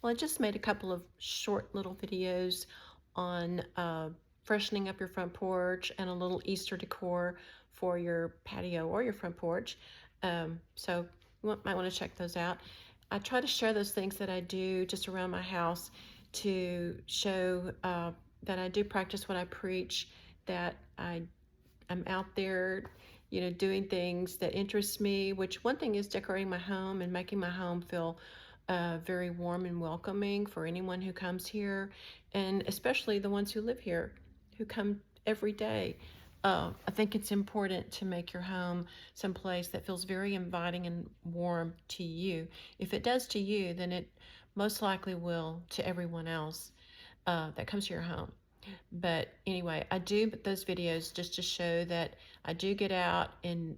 Well, I just made a couple of short little videos on freshening up your front porch and a little Easter decor for your patio or your front porch. So might want to check those out. I try to share those things that I do just around my house to show that I do practice what I preach, that I'm out there, doing things that interest me, which one thing is decorating my home and making my home feel very warm and welcoming for anyone who comes here, and especially the ones who live here, who come every day. I think it's important to make your home someplace that feels very inviting and warm to you. If it does to you, then it most likely will to everyone else that comes to your home. But anyway, I do those videos just to show that I do get out and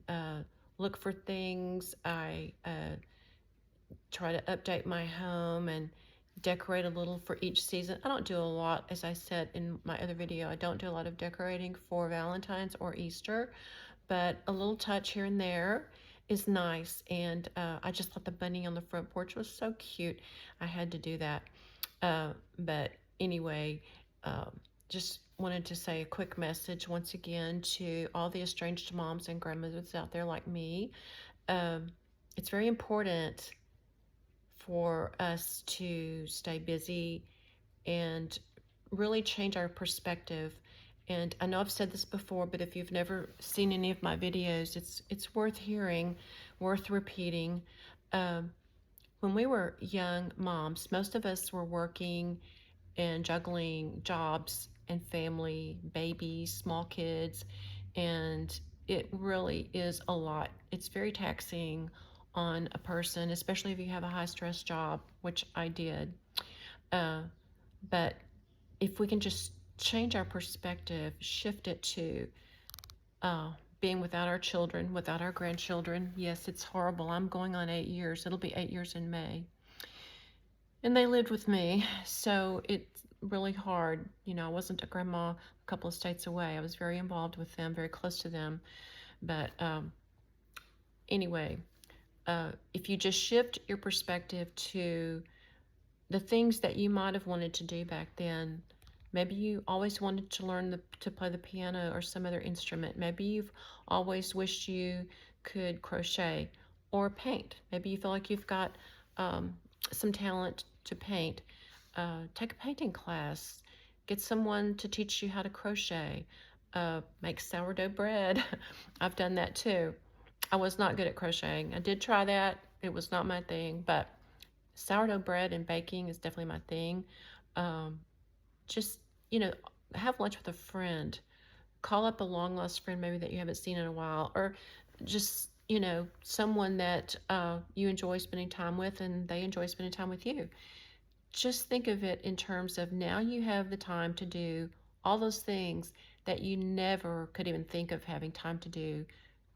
look for things. I try to update my home and decorate a little for each season. I don't do a lot, as I said in my other video, I don't do a lot of decorating for Valentine's or Easter, but a little touch here and there is nice. And I just thought the bunny on the front porch was so cute. I had to do that. But anyway, just wanted to say a quick message once again to all the estranged moms and grandmothers out there like me. It's very important for us to stay busy and really change our perspective. And I know I've said this before, but if you've never seen any of my videos, it's worth hearing, worth repeating. When we were young moms, most of us were working and juggling jobs and family, babies, small kids, and it really is a lot. It's very taxing on a person, especially if you have a high stress job, which I did. Uh, but if we can just change our perspective, shift it to being without our children, without our grandchildren. Yes, it's horrible. I'm going on 8 years. It'll be 8 years in May. And they lived with me, so it's really hard. I wasn't a grandma a couple of states away. I was very involved with them, very close to them. But anyway, if you just shift your perspective to the things that you might have wanted to do back then, maybe you always wanted to learn to play the piano or some other instrument. Maybe you've always wished you could crochet or paint. Maybe you feel like you've got some talent to paint. Take a painting class. Get someone to teach you how to crochet. Make sourdough bread. I've done that too. I was not good at crocheting. I did try that. It was not my thing, but sourdough bread and baking is definitely my thing. Just, have lunch with a friend. Call up a long lost friend maybe that you haven't seen in a while, or just, someone that you enjoy spending time with and they enjoy spending time with you. Just think of it in terms of now you have the time to do all those things that you never could even think of having time to do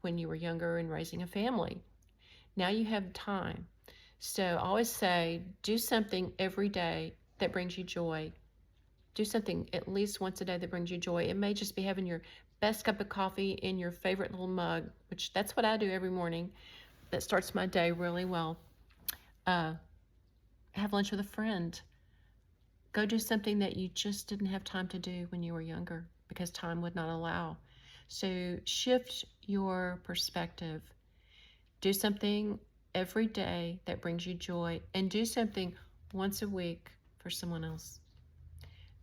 when you were younger and raising a family. Now you have time. So I always say, do something every day that brings you joy. Do something at least once a day that brings you joy. It may just be having your best cup of coffee in your favorite little mug, which that's what I do every morning. That starts my day really well. Have lunch with a friend. Go do something that you just didn't have time to do when you were younger because time would not allow. So shift your perspective. Do something every day that brings you joy, and do something once a week for someone else.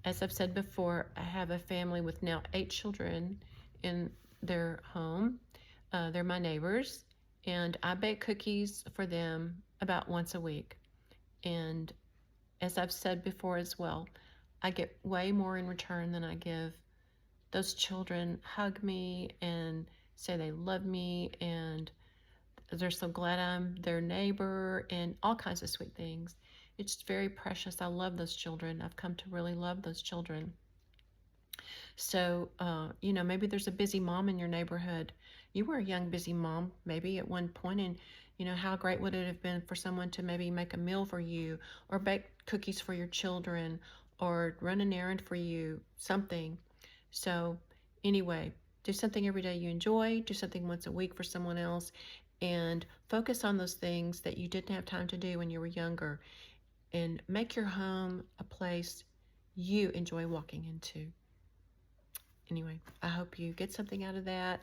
As I've said before, I have a family with now 8 children in their home. They're my neighbors, and I bake cookies for them about once a week. And as I've said before as well, I get way more in return than I give. Those children hug me and say they love me and they're so glad I'm their neighbor and all kinds of sweet things. It's very precious. I love those children. I've come to really love those children. So, maybe there's a busy mom in your neighborhood. You were a young, busy mom, maybe at one point, and how great would it have been for someone to maybe make a meal for you, or bake cookies for your children, or run an errand for you, something. So, anyway, do something every day you enjoy, do something once a week for someone else, and focus on those things that you didn't have time to do when you were younger. and make your home a place you enjoy walking into. Anyway, I hope you get something out of that.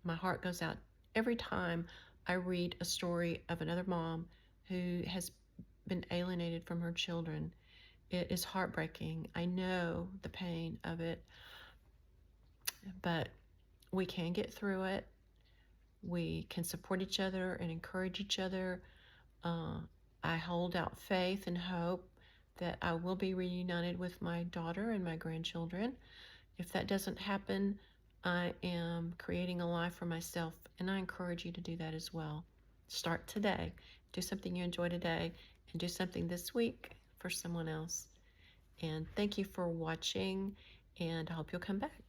My heart goes out every time I read a story of another mom who has been alienated from her children. It is heartbreaking. I know the pain of it, but we can get through it. We can support each other and encourage each other. Uh, I hold out faith and hope that I will be reunited with my daughter and my grandchildren. If that doesn't happen, I am creating a life for myself, and I encourage you to do that as well. Start today. Do something you enjoy today, and do something this week for someone else. And thank you for watching, and I hope you'll come back.